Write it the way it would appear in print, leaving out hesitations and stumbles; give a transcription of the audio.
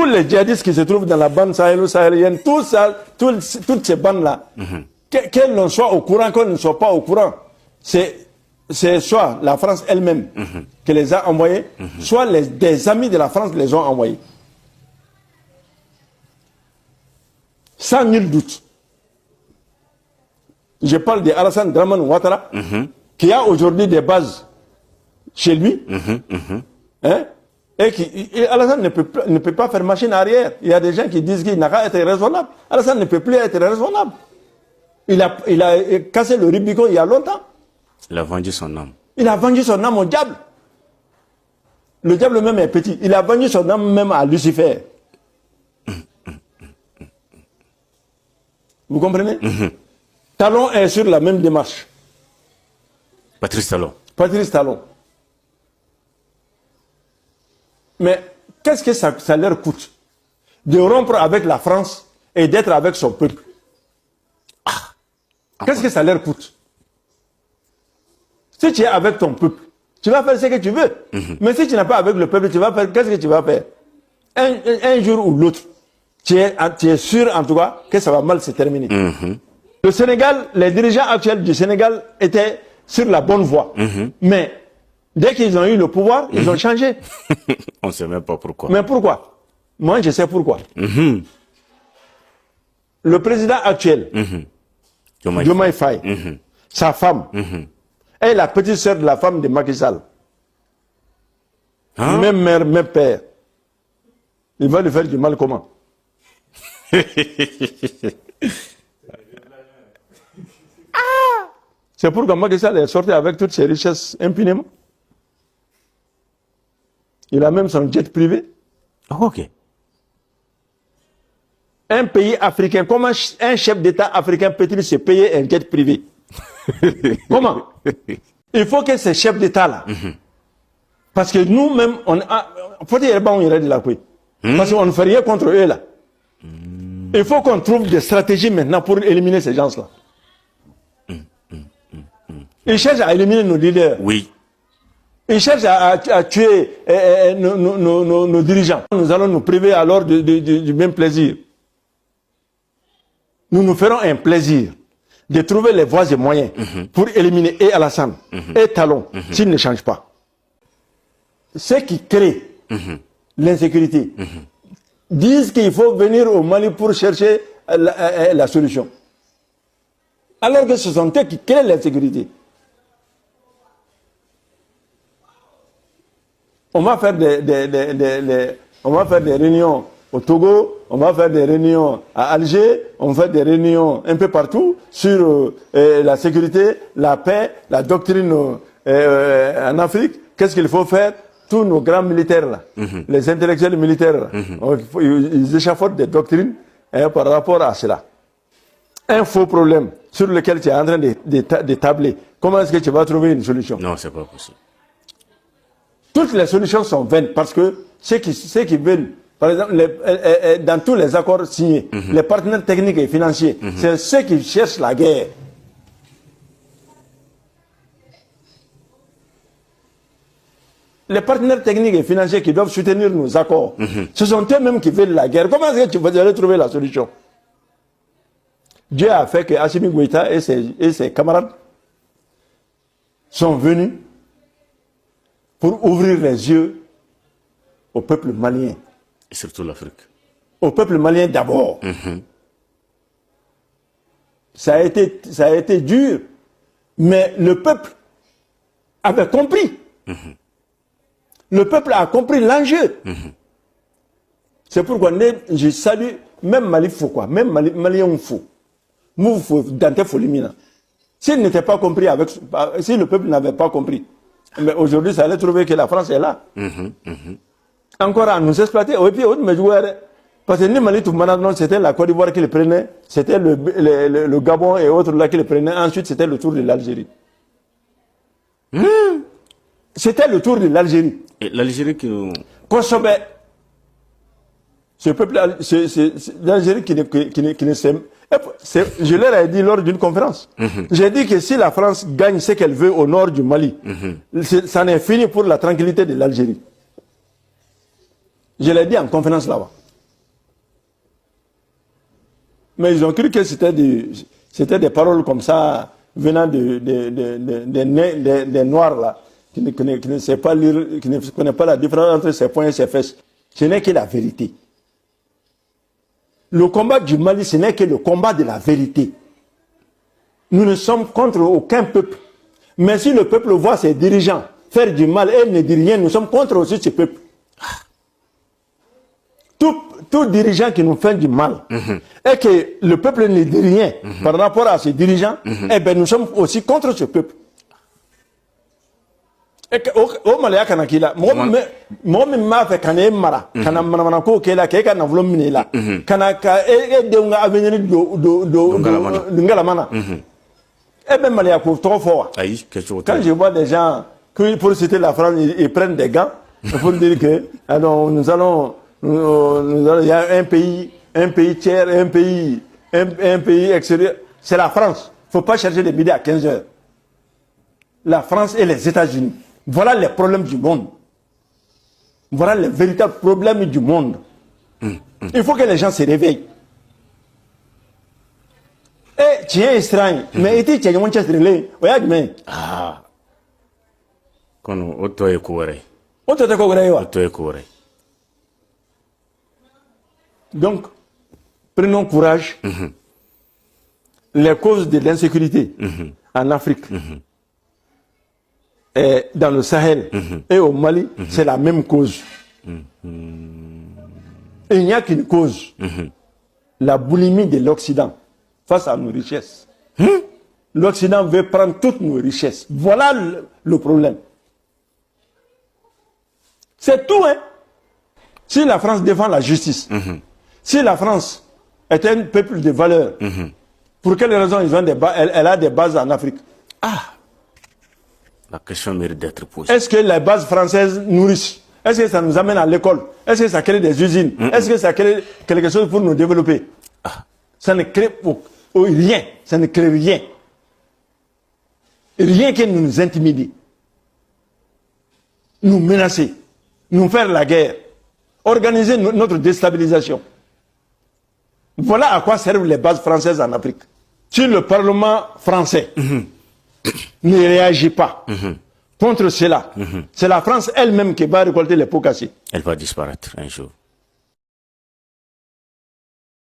les djihadistes qui se trouvent dans la bande sahélo-sahélienne, toutes ces bandes-là, qu'elles ne soient au courant, qu'elles ne soient pas au courant, c'est soit la France elle-même qui les a envoyés, soit des amis de la France les ont envoyés. Sans nul doute. Je parle d'Alassane Dramane Ouattara, qui a aujourd'hui des bases chez lui, hein, et Alassane ne peut pas faire machine arrière. Il y a des gens qui disent qu'il n'a qu'à être raisonnable. Alassane ne peut plus être raisonnable. Il a cassé le Rubicon il y a longtemps. Il a vendu son âme. Il a vendu son âme au diable. Le diable même est petit. Il a vendu son âme même à Lucifer. Vous comprenez? Talon est sur la même démarche. Patrice Talon. Patrice Talon. Mais qu'est-ce que ça leur coûte de rompre avec la France et d'être avec son peuple? Qu'est-ce que ça leur coûte? Si tu es avec ton peuple, tu vas faire ce que tu veux. Mais si tu n'es pas avec le peuple, tu vas faire, qu'est-ce que tu vas faire? Un jour ou l'autre, tu es sûr en tout cas que ça va mal se terminer. Le Sénégal, les dirigeants actuels du Sénégal étaient sur la bonne voie. Mais dès qu'ils ont eu le pouvoir, ils ont changé. On ne sait même pas pourquoi. Mais pourquoi? Moi, je sais pourquoi. Le président actuel, Diomaye Faye, sa femme, est la petite sœur de la femme de Macky Sall. Même mère, même père. Il va lui faire du mal comment? C'est pourquoi Macky Sall est sorti avec toutes ses richesses impunément. Il a même son jet privé. Ok. Un pays africain, comment un chef d'État africain peut-il se payer un jet privé? Comment? Il faut que ces chefs d'État-là, parce que nous-mêmes, faut dire bon, il de la paix. Parce qu'on ne fait rien contre eux là. Il faut qu'on trouve des stratégies maintenant pour éliminer ces gens-là. Ils cherchent à éliminer nos leaders. Oui. Ils cherchent à tuer nos dirigeants. Nous allons nous priver alors du même plaisir. Nous nous ferons un plaisir de trouver les voies et moyens pour éliminer et Alassane et Talon s'ils ne changent pas. Ceux qui créent l'insécurité disent qu'il faut venir au Mali pour chercher la solution. Alors que ce sont eux qui créent l'insécurité. On va faire on va faire des réunions au Togo, on va faire des réunions à Alger, on va faire des réunions un peu partout sur la sécurité, la paix, la doctrine en Afrique. Qu'est-ce qu'il faut faire? Tous nos grands militaires là, les intellectuels militaires là, ils échafaudent des doctrines par rapport à cela. Un faux problème sur lequel tu es en train de tabler. Comment est-ce que tu vas trouver une solution? Non, c'est pas possible. Toutes les solutions sont vaines parce que ceux qui veulent, par exemple, dans tous les accords signés, les partenaires techniques et financiers, c'est ceux qui cherchent la guerre. Les partenaires techniques et financiers qui doivent soutenir nos accords, ce sont eux-mêmes qui veulent la guerre. Comment est-ce que tu vas aller trouver la solution? Dieu a fait que Assimi Goïta et ses camarades sont venus pour ouvrir les yeux au peuple malien. Et surtout l'Afrique. Au peuple malien d'abord. Ça a été dur, mais le peuple avait compris. Le peuple a compris l'enjeu. C'est pourquoi je salue même Mali fou quoi, même Malien fou. Nous faut Dante Folimina. S'il n'était pas compris si le peuple n'avait pas compris, mais aujourd'hui ça allait trouver que la France est là. Encore à nous exploiter. Et puis parce que ni Mali tout maintenant c'était la Côte d'Ivoire qui le prenait, c'était le Gabon et autres là qui le prenaient. Ensuite c'était le tour de l'Algérie. C'était le tour de l'Algérie. Et l'Algérie qui nous... Kosobe, ce peuple, l'Algérie qui ne s'aime. Je leur ai dit lors d'une conférence. J'ai dit que si la France gagne ce qu'elle veut au nord du Mali, ça n'est fini pour la tranquillité de l'Algérie. Je l'ai dit en conférence là-bas. Mais ils ont cru que c'était des paroles comme ça, venant des Noirs, là, qui ne savent pas lire, qui ne connaissent pas la différence entre ses poings et ses fesses. Ce n'est que la vérité. Le combat du Mali, ce n'est que le combat de la vérité. Nous ne sommes contre aucun peuple. Mais si le peuple voit ses dirigeants faire du mal et ne dit rien, nous sommes contre aussi ce peuple. Tout dirigeant qui nous fait du mal et que le peuple ne dit rien par rapport à ses dirigeants, eh bien nous sommes aussi contre ce peuple. Et que au Mali kanakila mo m'a fait kana mara kana mana ko kela ke kana vlo minela kana ka e de nga avenir do ngalamana. Eh bien Mali a pour trop fort. Quand je vois des gens qui pour citer la France ils prennent des gants pour dire que alors nous allons il y a un pays tiers, un pays extérieur. C'est la France. Il ne faut pas chercher des midi à 15 heures. La France et les États-Unis. Voilà les problèmes du monde. Voilà les véritables problèmes du monde. Il faut que les gens se réveillent. Et tu es étrange. Mais tu es un chestrelé. Regarde, mais. Ah. Quand on est couvert. On te couvert. Donc, prenons courage. Les causes de l'insécurité en Afrique et dans le Sahel et au Mali, c'est la même cause. Et il n'y a qu'une cause. La boulimie de l'Occident face à nos richesses. L'Occident veut prendre toutes nos richesses. Voilà le problème. C'est tout, hein. Si la France défend la justice, si la France est un peuple de valeurs, pour quelle raison elle a des bases en Afrique? La question mérite d'être posée. Est-ce que les bases françaises nourrissent? Est-ce que ça nous amène à l'école? Est-ce que ça crée des usines? Est-ce que ça crée quelque chose pour nous développer? Ça ne crée rien. Ça ne crée rien. Rien qui nous intimide. Nous menacer. Nous faire la guerre. Organiser notre déstabilisation. Voilà à quoi servent les bases françaises en Afrique. Si le Parlement français ne réagit pas contre cela, c'est la France elle-même qui va récolter les pots cassés. Elle va disparaître un jour.